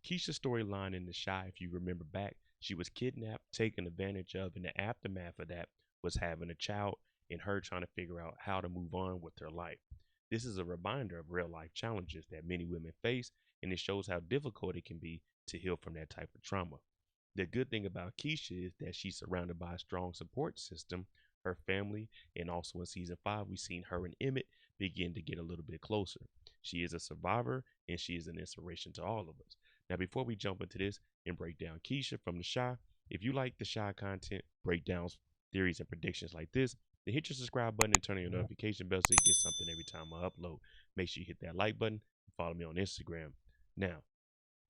Keisha's storyline in The Shy, if you remember back, she was kidnapped, taken advantage of, and the aftermath of that was having a child and her trying to figure out how to move on with her life. This is a reminder of real life challenges that many women face, and it shows how difficult it can be to heal from that type of trauma. The good thing about Keisha is that she's surrounded by a strong support system, her family, and also in season 5, we've seen her and Emmett begin to get a little bit closer. She is a survivor and she is an inspiration to all of us. Now, before we jump into this and break down Keisha from The Shy, if you like The Shy content, breakdowns, theories, and predictions like this, then hit your subscribe button and turn on your notification bell so you get something every time I upload. Make sure you hit that like button and follow me on Instagram. Now,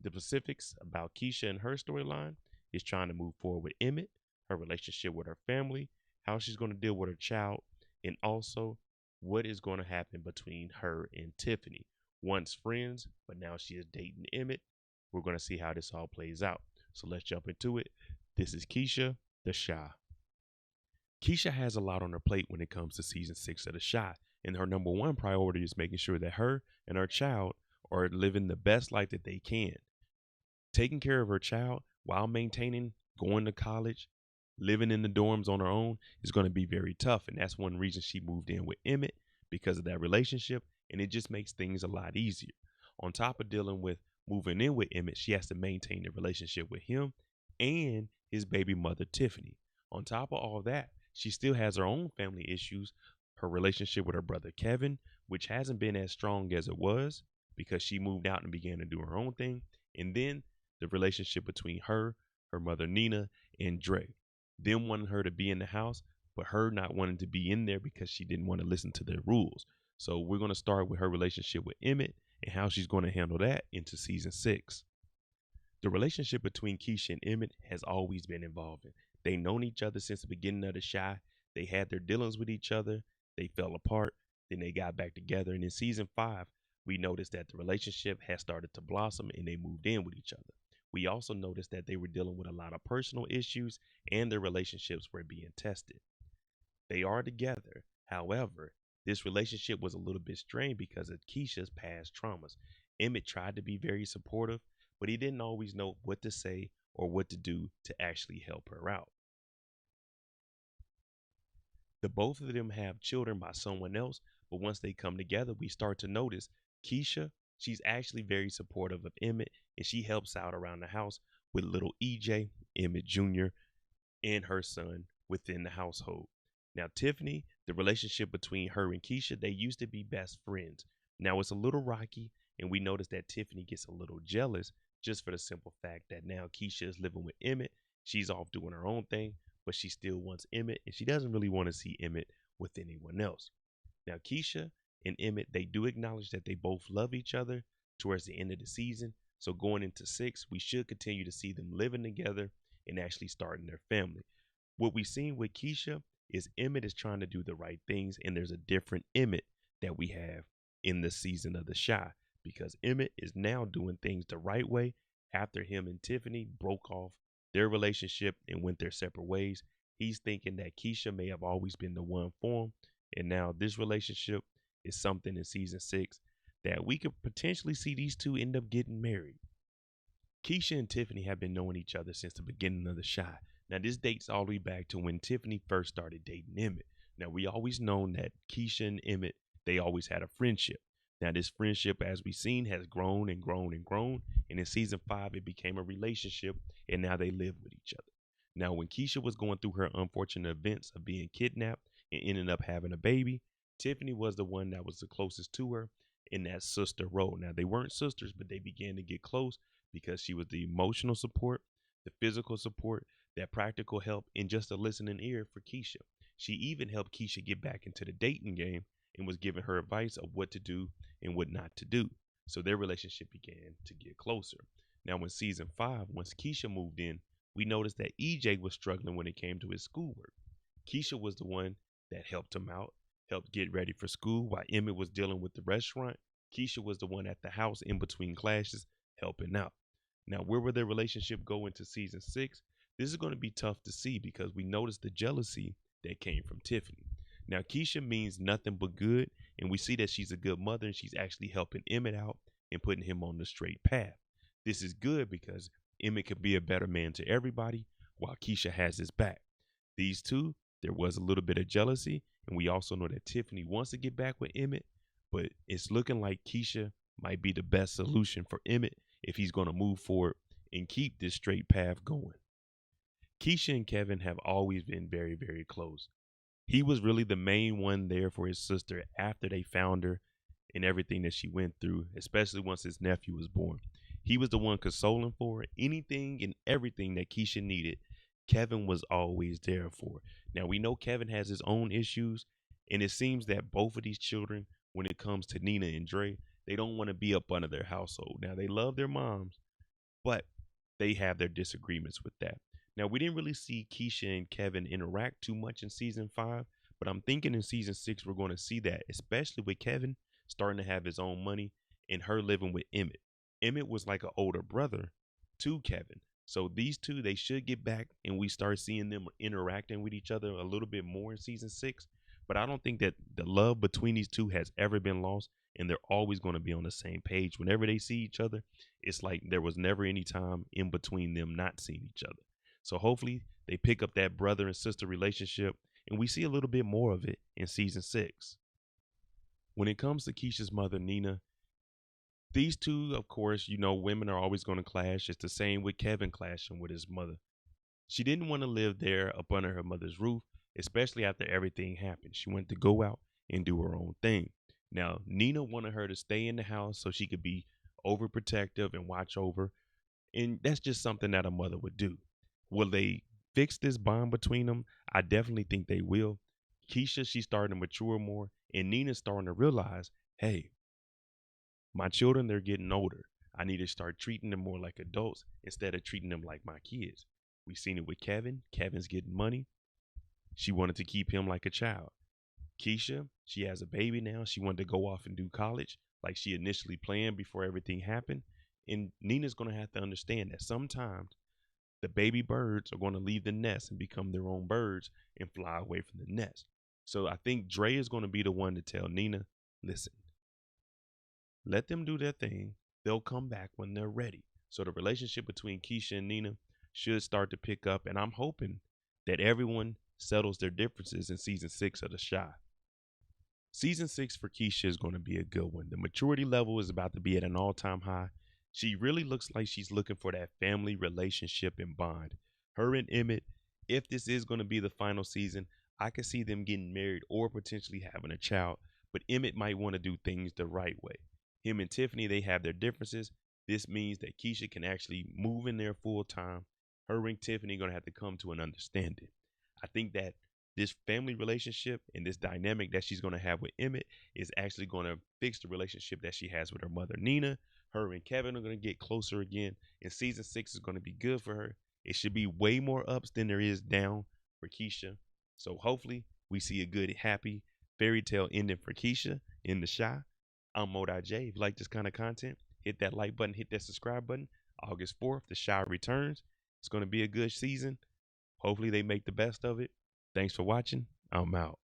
the specifics about Keisha and her storyline is trying to move forward with Emmett, her relationship with her family, how she's going to deal with her child, and also what is going to happen between her and Tiffany. Once friends, but now she is dating Emmett. We're going to see how this all plays out. So let's jump into it. This is Keisha, the Shy. Keisha has a lot on her plate when it comes to season 6 of The Shy, and her number one priority is making sure that her and her child are living the best life that they can. Taking care of her child while maintaining going to college, living in the dorms on her own is going to be very tough. And that's one reason she moved in with Emmett because of that relationship. And it just makes things a lot easier. On top of dealing with moving in with Emmett, she has to maintain the relationship with him and his baby mother, Tiffany. On top of all that, she still has her own family issues, her relationship with her brother, Kevin, which hasn't been as strong as it was because she moved out and began to do her own thing. And then the relationship between her, her mother Nina, and Dre. Them wanting her to be in the house, but her not wanting to be in there because she didn't want to listen to their rules. So we're going to start with her relationship with Emmett and how she's going to handle that into season 6. The relationship between Keisha and Emmett has always been evolving. They've known each other since the beginning of The Shy. They had their dealings with each other. They fell apart. Then they got back together. And in season 5, we noticed that the relationship has started to blossom and they moved in with each other. We also noticed that they were dealing with a lot of personal issues and their relationships were being tested. They are together. However, this relationship was a little bit strained because of Keisha's past traumas. Emmett tried to be very supportive, but he didn't always know what to say or what to do to actually help her out. The both of them have children by someone else, but once they come together, we start to notice Keisha, she's actually very supportive of Emmett and she helps out around the house with little EJ, Emmett Jr., and her son within the household. Now, Tiffany, the relationship between her and Keisha, they used to be best friends. Now it's a little rocky, and we notice that Tiffany gets a little jealous just for the simple fact that now Keisha is living with Emmett. She's off doing her own thing, but she still wants Emmett, and she doesn't really want to see Emmett with anyone else. Now, Keisha and Emmett, they do acknowledge that they both love each other towards the end of the season. So going into 6, we should continue to see them living together and actually starting their family. What we've seen with Keisha is Emmett is trying to do the right things, and there's a different Emmett that we have in the season of The Shy because Emmett is now doing things the right way after him and Tiffany broke off their relationship and went their separate ways. He's thinking that Keisha may have always been the one for him, and now this relationship is something in season 6 that we could potentially see these two end up getting married. Keisha and Tiffany have been knowing each other since the beginning of The Shy. Now, this dates all the way back to when Tiffany first started dating Emmett. Now, we always known that Keisha and Emmett, they always had a friendship. Now, this friendship, as we've seen, has grown and grown and grown. And in season 5, it became a relationship, and now they live with each other. Now, when Keisha was going through her unfortunate events of being kidnapped and ended up having a baby, Tiffany was the one that was the closest to her in that sister role. Now, they weren't sisters, but they began to get close because she was the emotional support, the physical support, that practical help, and just a listening ear for Keisha. She even helped Keisha get back into the dating game and was giving her advice of what to do and what not to do. So their relationship began to get closer. Now, in season 5, once Keisha moved in, we noticed that EJ was struggling when it came to his schoolwork. Keisha was the one that helped him out, helped get ready for school while Emmett was dealing with the restaurant. Keisha was the one at the house in between classes helping out. Now, where will their relationship go into season 6? This is going to be tough to see because we noticed the jealousy that came from Tiffany. Now, Keisha means nothing but good, and we see that she's a good mother and she's actually helping Emmett out and putting him on the straight path. This is good because Emmett could be a better man to everybody while Keisha has his back. These two, there was a little bit of jealousy, and we also know that Tiffany wants to get back with Emmett, but it's looking like Keisha might be the best solution for Emmett if he's going to move forward and keep this straight path going. Keisha and Kevin have always been very, very close. He was really the main one there for his sister after they found her and everything that she went through, especially once his nephew was born. He was the one consoling for her. Anything and everything that Keisha needed, Kevin was always there for her. Now, we know Kevin has his own issues, and it seems that both of these children, when it comes to Nina and Dre, they don't want to be up under their household. Now, they love their moms, but they have their disagreements with that. Now, we didn't really see Keisha and Kevin interact too much in season 5, but I'm thinking in season 6 we're going to see that, especially with Kevin starting to have his own money and her living with Emmett. Emmett was like an older brother to Kevin. So these two, they should get back and we start seeing them interacting with each other a little bit more in season 6. But I don't think that the love between these two has ever been lost, and they're always going to be on the same page. Whenever they see each other, it's like there was never any time in between them not seeing each other. So hopefully they pick up that brother and sister relationship and we see a little bit more of it in season 6. When it comes to Keisha's mother, Nina, these two, of course, women are always going to clash. It's the same with Kevin clashing with his mother. She didn't want to live there up under her mother's roof, especially after everything happened. She wanted to go out and do her own thing. Now, Nina wanted her to stay in the house so she could be overprotective and watch over. And that's just something that a mother would do. Will they fix this bond between them? I definitely think they will. Keisha, she's starting to mature more, and Nina's starting to realize, hey, my children, they're getting older. I need to start treating them more like adults instead of treating them like my kids. We've seen it with Kevin. Kevin's getting money. She wanted to keep him like a child. Keisha, she has a baby now. She wanted to go off and do college like she initially planned before everything happened. And Nina's going to have to understand that sometimes the baby birds are going to leave the nest and become their own birds and fly away from the nest. So I think Dre is going to be the one to tell Nina, listen, let them do their thing. They'll come back when they're ready. So the relationship between Keisha and Nina should start to pick up. And I'm hoping that everyone settles their differences in season 6 of The Shy. Season 6 for Keisha is going to be a good one. The maturity level is about to be at an all-time high. She really looks like she's looking for that family relationship and bond. Her and Emmett, if this is going to be the final season, I could see them getting married or potentially having a child. But Emmett might want to do things the right way. Him and Tiffany, they have their differences. This means that Keisha can actually move in there full time. Her and Tiffany are going to have to come to an understanding. I think that this family relationship and this dynamic that she's going to have with Emmett is actually going to fix the relationship that she has with her mother, Nina. Her and Kevin are going to get closer again, and season 6 is going to be good for her. It should be way more ups than there is down for Keisha. So hopefully we see a good, happy fairy tale ending for Keisha in The Shy. I'm Modai J. If you like this kind of content, hit that like button, hit that subscribe button. August 4th, The Shy returns. It's going to be a good season. Hopefully they make the best of it. Thanks for watching. I'm out.